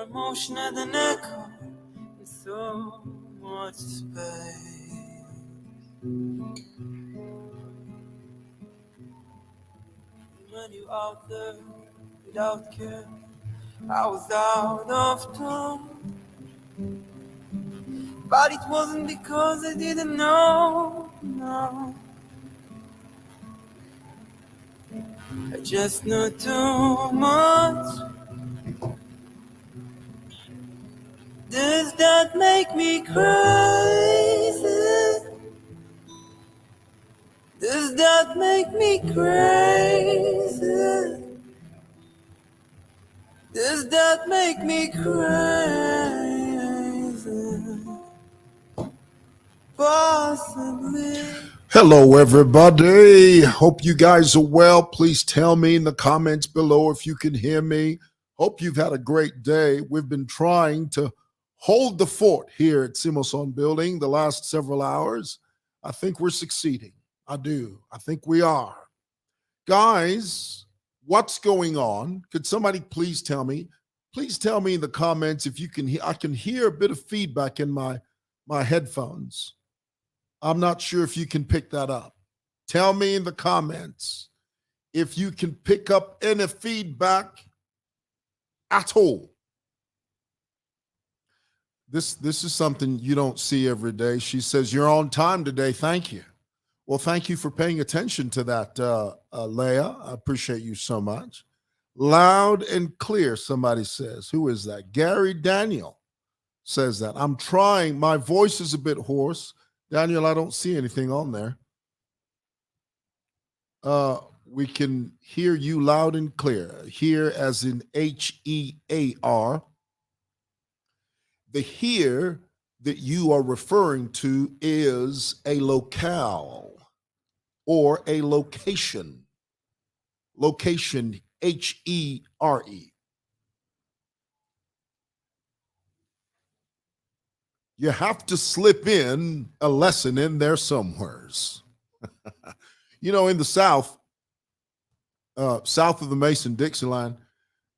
More emotion than an echo in so much space. When you out there without care, I was out of tone. But it wasn't because I didn't know, no. I just knew too much. Does that make me crazy? Does that make me crazy? Does that make me crazy? Possibly. Hello, everybody. Hope you guys are well. Please tell me in the comments below if you can hear me. Hope you've had a great day. We've been trying to hold the fort here at Simoson Building the last several hours. I think we're succeeding. I do. I think we are. Guys, what's going on? Could somebody please tell me? Please tell me in the comments if you can hear. I can hear a bit of feedback in my headphones. I'm not sure if you can pick that up. Tell me in the comments if you can pick up any feedback at all. This is something you don't see every day. She says, you're on time today. Thank you. Well, thank you for paying attention to that, Leah. I appreciate you so much. Loud and clear, somebody says. Who is that? Gary Daniel says that. I'm trying. My voice is a bit hoarse. Daniel, I don't see anything on there. We can hear you loud and clear. Hear as in H-E-A-R. The here that you are referring to is a locale or a location. Location, H-E-R-E. You have to slip in a lesson in there somewheres. You know, in the South, south of the Mason-Dixon line,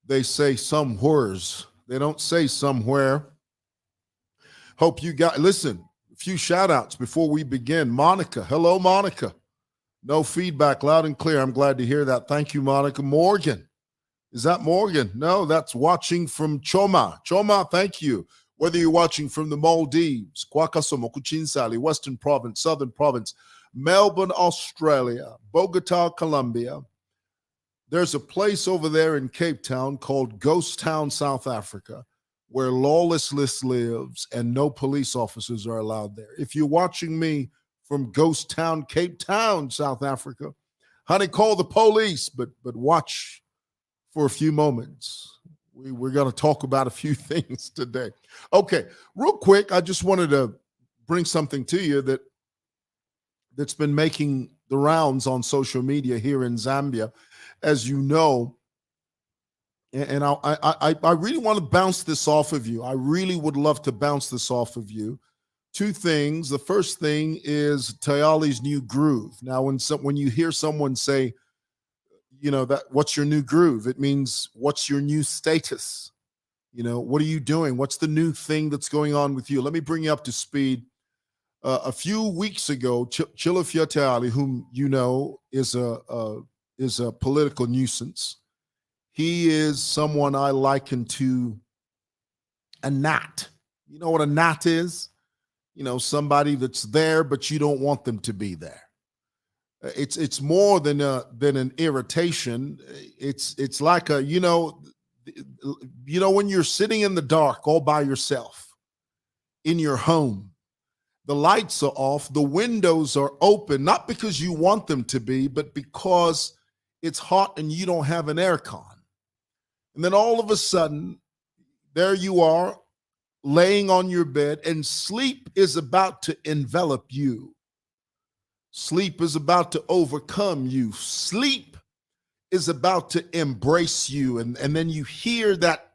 they say somewheres. They don't say somewhere. Hope you got, listen, a few shout outs before we begin. Monica, hello, Monica. No feedback, loud and clear. I'm glad to hear that. Thank you, Monica. Morgan, is that Morgan? No, that's watching from Choma. Choma, thank you. Whether you're watching from the Maldives, Kwakasomo, Kuchinsali, Western Province, Southern Province, Melbourne, Australia, Bogota, Colombia. There's a place over there in Cape Town called Ghost Town, South Africa, where lawlessness lives and no police officers are allowed there. If you're watching me from Ghost Town, Cape Town, South Africa, honey, call the police, but watch for a few moments. We're going to talk about a few things today. Okay, real quick, I just wanted to bring something to you that's been making the rounds on social media here in Zambia. As you know, and I really want to bounce this off of you. I really would love to bounce this off of you. Two things. The first thing is Tayali's new groove. Now, when you hear someone say, you know, that what's your new groove? It means what's your new status? You know, what are you doing? What's the new thing that's going on with you? Let me bring you up to speed. A few weeks ago, Chilufya Tayali, whom you know is a political nuisance. He is someone I liken to a gnat. You know what a gnat is? You know, somebody that's there, but you don't want them to be there. It's more than an irritation. It's like a, you know, when you're sitting in the dark all by yourself in your home, the lights are off, the windows are open, not because you want them to be, but because it's hot and you don't have an aircon. And then all of a sudden, there you are laying on your bed and sleep is about to envelop you. Sleep is about to overcome you. Sleep is about to embrace you. And then you hear that.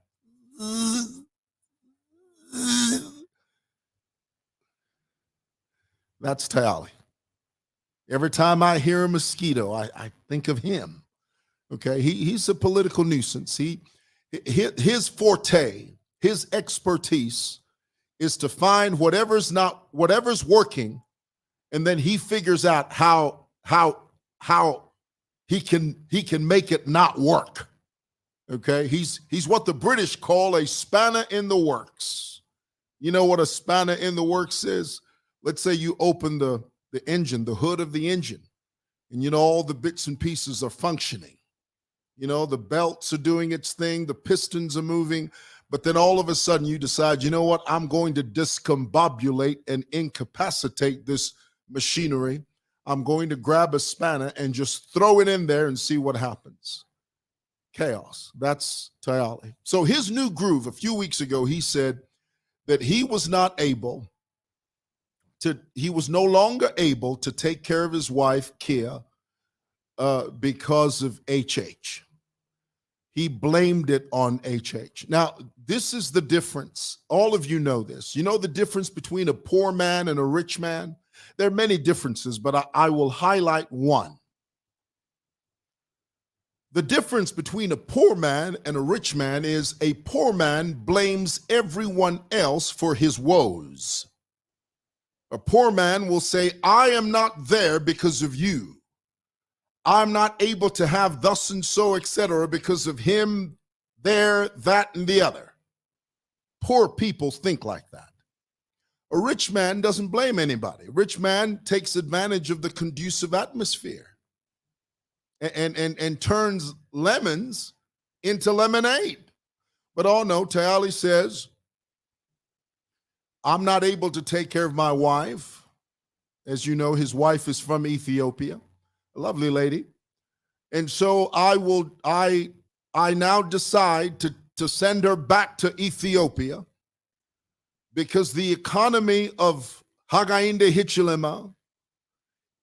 That's Tayali. Every time I hear a mosquito, I think of him. Okay, he's a political nuisance. His forte His expertise is to find whatever's working, and then he figures out how he can make it not work. Okay, he's what the British call a spanner in the works. You know what a spanner in the works is? Let's say you open the engine, the hood of the engine, and all the bits and pieces are functioning. The belts are doing its thing, the pistons are moving, but then all of a sudden you decide, you know what, I'm going to discombobulate and incapacitate this machinery. I'm going to grab a spanner and just throw it in there and see what happens. Chaos. That's Tayali. So his new groove, a few weeks ago, he said that he was no longer able to take care of his wife, Kia, because of HH. He blamed it on HH. Now, this is the difference. All of you know this. You know the difference between a poor man and a rich man? There are many differences, but I will highlight one. The difference between a poor man and a rich man is a poor man blames everyone else for his woes. A poor man will say, I am not there because of you. I'm not able to have thus and so, etc., because of him, there, that, and the other. Poor people think like that. A rich man doesn't blame anybody. A rich man takes advantage of the conducive atmosphere and turns lemons into lemonade. But no, Tayali says, I'm not able to take care of my wife. As you know, his wife is from Ethiopia, a lovely lady. And so I now decide to send her back to Ethiopia because the economy of Hagainde Hichilema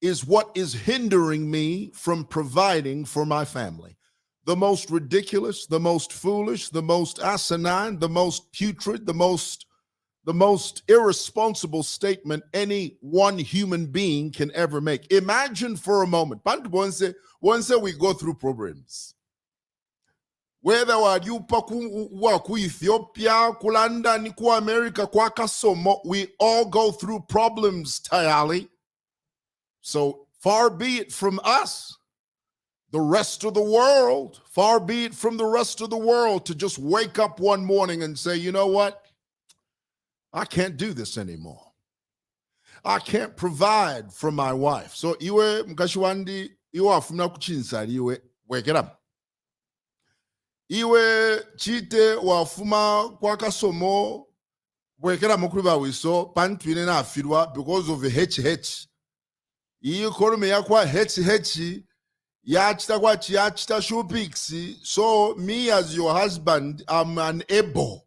is what is hindering me from providing for my family. The most ridiculous, the most foolish, the most asinine, the most putrid, the most irresponsible statement any one human being can ever make. Imagine for a moment, once we go through problems, whether ku Ethiopia, kulanda ni ku America, kwa Kasomo, we all go through problems, Tayali. So far be it from us, the rest of the world, far be it from the rest of the world to just wake up one morning and say, you know what? I can't do this anymore. I can't provide for my wife. So iwe mkashwandi iwe afuna kuchinsa iwe wekera. Iwe chite wafuma kwa Kasomo wekera mukriba wiso pantwine na afirwa because of the HH. Iyi economy yakwa HH yachita kwa yachita shupiksi. So me as your husband, I'm unable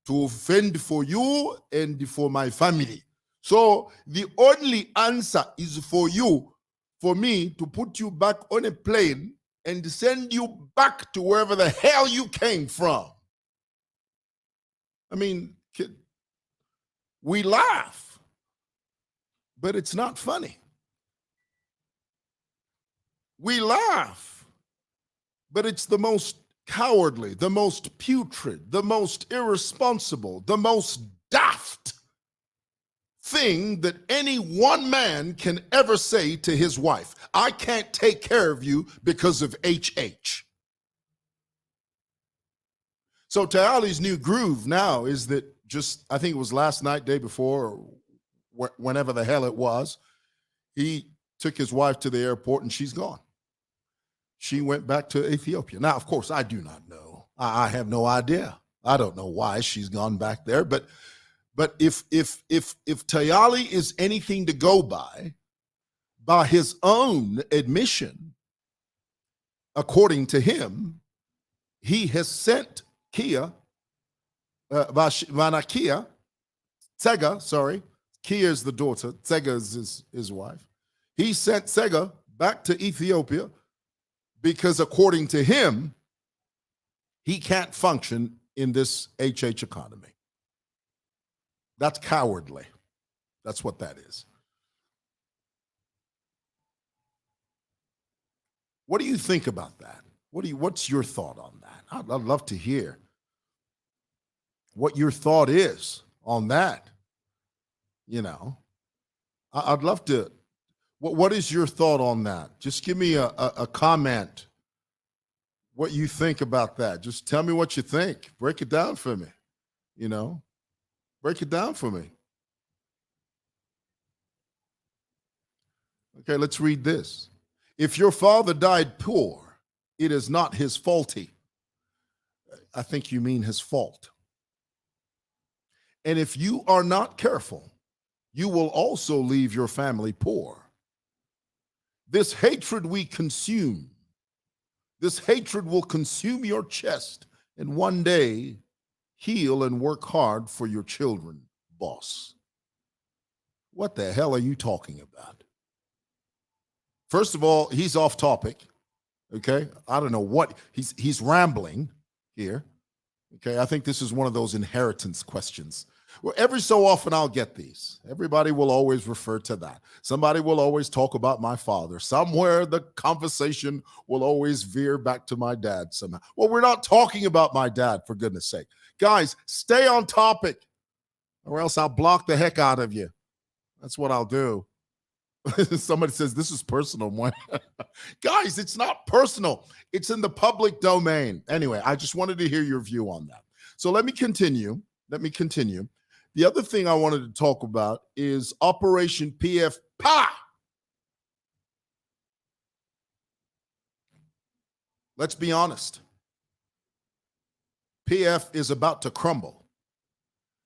to fend for you and for my family. So the only answer is for me to put you back on a plane and send you back to wherever the hell you came from. I mean, we laugh, but it's not funny. We laugh, but it's the most cowardly, the most putrid, the most irresponsible, the most daft thing that any one man can ever say to his wife. I can't take care of you because of HH. So Tayali's new groove now is that I think it was last night, day before, or whenever the hell it was, he took his wife to the airport and she's gone. She went back to Ethiopia. Now, of course, I do not know. I have no idea. I don't know why she's gone back there. But if Tayali is anything to go by his own admission, according to him, he has sent Kia, Tsega, sorry. Kia is the daughter. Tsega is his wife. He sent Tsega back to Ethiopia because according to him, he can't function in this HH economy. That's cowardly. That's what that is. What do you think about that? What's your thought on that? I'd love to hear what your thought is on that. You know, I'd love to. What is your thought on that? Just give me a comment. What you think about that? Just tell me what you think. Break it down for me. You know, break it down for me. Okay, let's read this. If your father died poor, it is not his faulty. I think you mean his fault. And if you are not careful, you will also leave your family poor. This hatred we consume, this hatred will consume your chest, and one day heal and work hard for your children, boss. What the hell are you talking about? First of all, he's off topic. Okay, I don't know what he's rambling here. Okay, I think this is one of those inheritance questions. Well, every so often I'll get these. Everybody will always refer to that. Somebody will always talk about my father. Somewhere the conversation will always veer back to my dad somehow. Well, we're not talking about my dad, for goodness sake. Guys, stay on topic, or else I'll block the heck out of you. That's what I'll do. Somebody says this is personal. Guys, it's not personal. It's in the public domain. Anyway, I just wanted to hear your view on that. So let me continue. The other thing I wanted to talk about is Operation PF PA. Let's be honest. PF is about to crumble.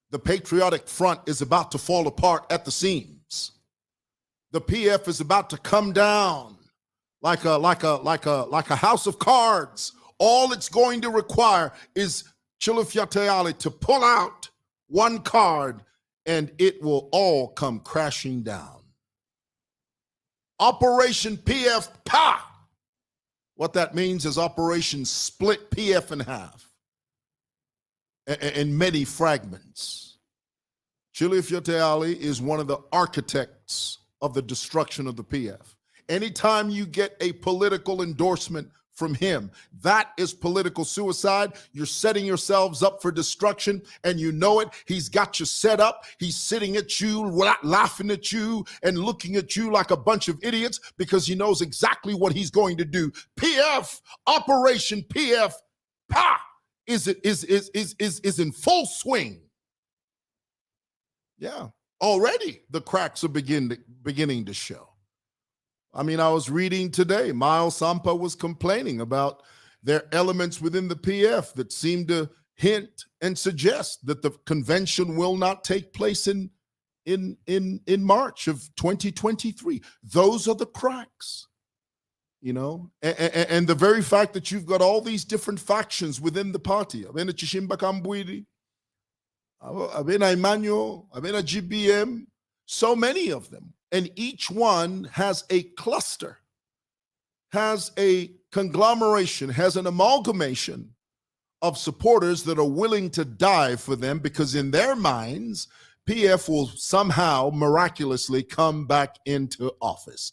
The patriotic front is about to fall apart at the seams. The PF is about to come down like a house of cards. All it's going to require is Chilufyateali to pull out one card, and it will all come crashing down. Operation PF PA. What that means is Operation Split PF in half in many fragments. Chilufyateali is one of the architects of the destruction of the PF. Anytime you get a political endorsement from him, that is political suicide. You're setting yourselves up for destruction, and you know it. He's got you set up. He's sitting at you, laughing at you, and looking at you like a bunch of idiots because he knows exactly what he's going to do. PF, Operation PF, PA, is in full swing. Yeah, already the cracks are beginning to show. I mean, I was reading today, Miles Sampa was complaining about there are elements within the PF that seem to hint and suggest that the convention will not take place in March of 2023. Those are the cracks, you know, and the very fact that you've got all these different factions within the party. Abena Chishimba Kambwidi, Abena Emmanuel, Abena GBM, so many of them. And each one has a cluster, has a conglomeration, has an amalgamation of supporters that are willing to die for them because in their minds, PF will somehow miraculously come back into office.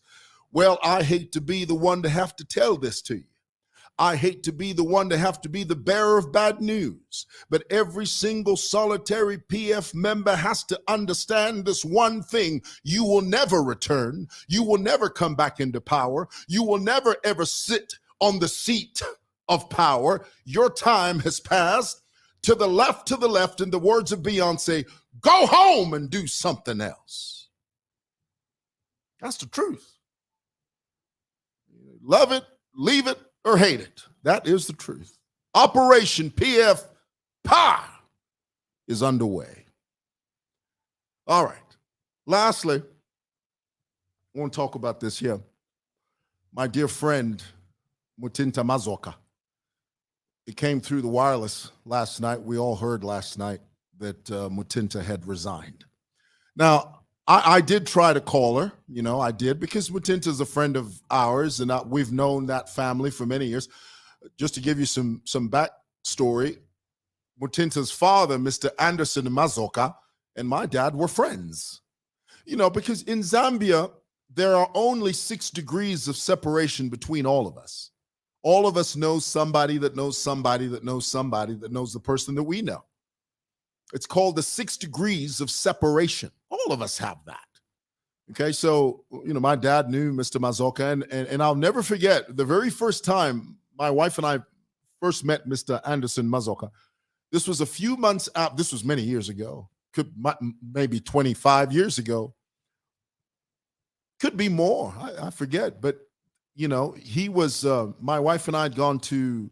Well, I hate to be the one to have to tell this to you. I hate to be the one to have to be the bearer of bad news, but every single solitary PF member has to understand this one thing. You will never return. You will never come back into power. You will never ever sit on the seat of power. Your time has passed. To the left, in the words of Beyonce, go home and do something else. That's the truth. Love it, leave it, or hate it. That is the truth. Operation PF PA is underway. All right. Lastly, I want to talk about this here. My dear friend, MUTINTA MAZOKA. It came through the wireless last night. We all heard last night that MUTINTA had resigned. Now, I did try to call her, you know, I did, because MUTINTA is a friend of ours, and we've known that family for many years. Just to give you some backstory, MUTINTA's father, Mr. Anderson Mazoka, and my dad were friends. You know, because in Zambia, there are only 6 degrees of separation between all of us. All of us know somebody that knows somebody that knows somebody that knows the person that we know. It's called the 6 degrees of separation. All of us have that. Okay, so my dad knew Mr. Mazoka, and I'll never forget the very first time my wife and I first met Mr. Anderson Mazoka. This was a few months out. This was many years ago. Maybe 25 years ago. Could be more. I forget. But he was. My wife and I had gone to.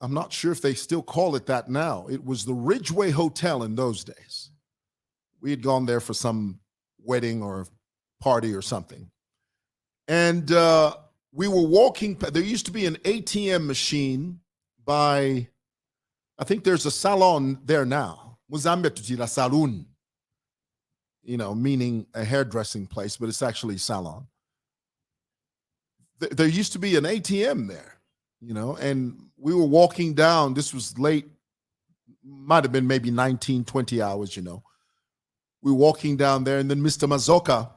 I'm not sure if they still call it that now. It was the Ridgeway Hotel in those days. We had gone there for some wedding or party or something. And we were walking. There used to be an ATM machine by, I think there's a salon there now. Muzambe salon, meaning a hairdressing place, but it's actually salon. There used to be an ATM there, and we were walking down. This was late, might have been maybe 19, 20 hours, We were walking down there, and then Mr. Mazoka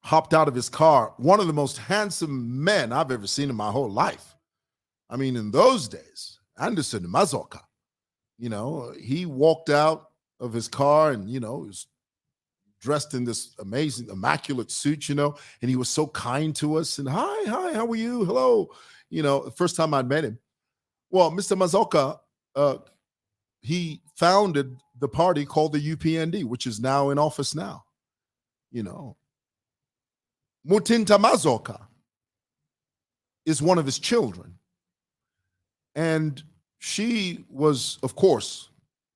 hopped out of his car. One of the most handsome men I've ever seen in my whole life. I mean, in those days, Anderson Mazoka, he walked out of his car and, he was dressed in this amazing, immaculate suit, and he was so kind to us. And hi, how are you? Hello. The first time I'd met him. Well, Mr. Mazoka, he founded the party called the UPND, which is now in office now. MUTINTA MAZOKA is one of his children. And she was, of course,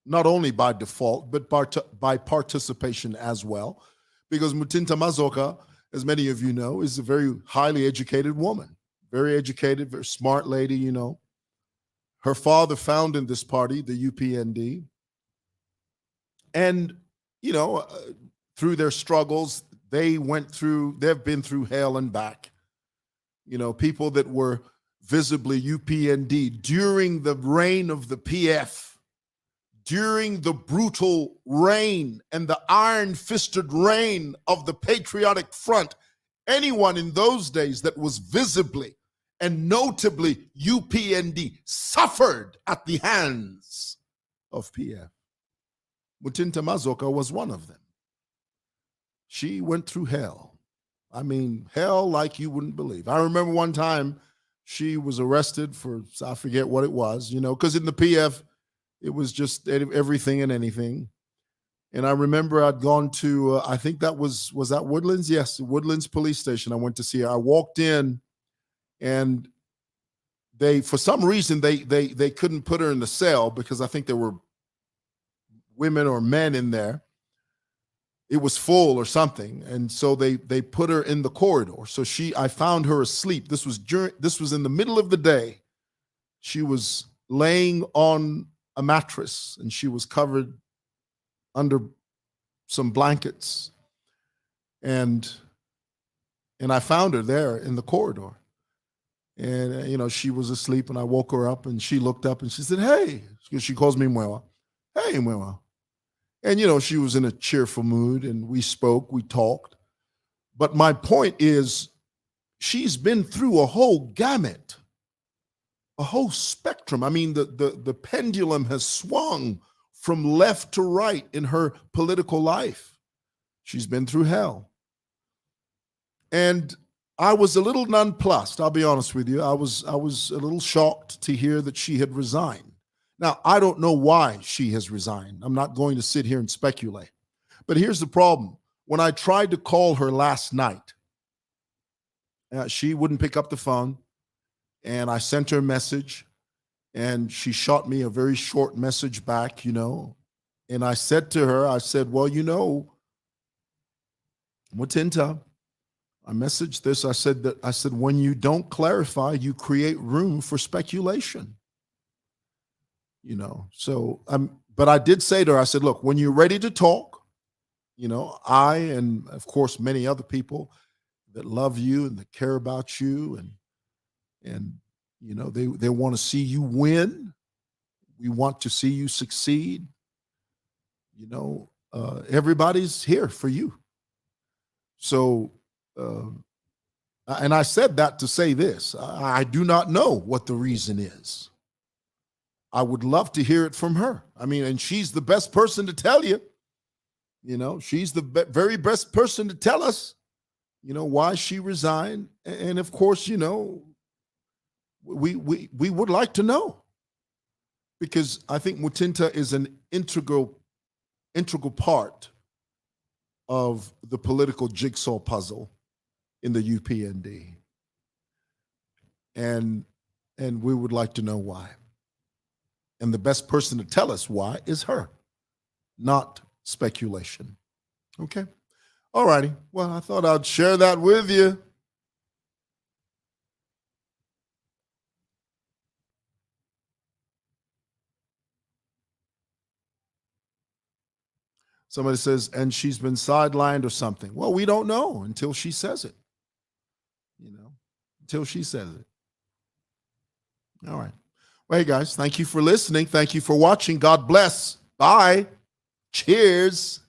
not only by default, but by participation as well, because MUTINTA MAZOKA, as many of you know, is a very highly educated woman, very educated, very smart lady, Her father founded this party, the UPND. And, through their struggles, they've been through hell and back. People that were visibly UPND during the reign of the PF, during the brutal reign and the iron-fisted reign of the Patriotic Front, anyone in those days that was visibly and notably UPND suffered at the hands of PF. MUTINTA MAZOKA was one of them. She went through hell. I mean, hell like you wouldn't believe. I remember one time she was arrested for, I forget what it was, because in the PF, it was just everything and anything. And I remember I'd gone to, I think that was that Woodlands? Yes, Woodlands Police Station. I went to see her. I walked in and for some reason, they couldn't put her in the cell because I think there were women or men in there. It was full or something. And so they put her in the corridor. So I found her asleep. This was in the middle of the day. She was laying on a mattress and she was covered under some blankets. And I found her there in the corridor. And, she was asleep and I woke her up and she looked up and she said, hey, she calls me Mwewa. Hey, Mwewa. And, she was in a cheerful mood and we spoke, we talked. But my point is, she's been through a whole gamut, a whole spectrum. I mean, the pendulum has swung from left to right in her political life. She's been through hell. And I was a little nonplussed, I'll be honest with you. I was a little shocked to hear that she had resigned. Now, I don't know why she has resigned. I'm not going to sit here and speculate. But here's the problem. When I tried to call her last night, she wouldn't pick up the phone. And I sent her a message. And she shot me a very short message back, And I said to her, I said, well, MUTINTA, I messaged this. I said, when you don't clarify, you create room for speculation. So but I did say to her, I said, look, when you're ready to talk, I, and of course, many other people that love you and that care about you and they want to see you win. We want to see you succeed. Everybody's here for you. So, and I said that to say this, I do not know what the reason is. I would love to hear it from her. I mean, and she's the best person to tell you. She's the very best person to tell us, why she resigned. And of course, we would like to know, because I think Mutinta is an integral part of the political jigsaw puzzle in the UPND. And we would like to know why. And the best person to tell us why is her, not speculation. Okay. All righty. Well, I thought I'd share that with you. Somebody says, and she's been sidelined or something. Well, we don't know until she says it. Until she says it. All right. Well, hey, guys, thank you for listening. Thank you for watching. God bless. Bye. Cheers.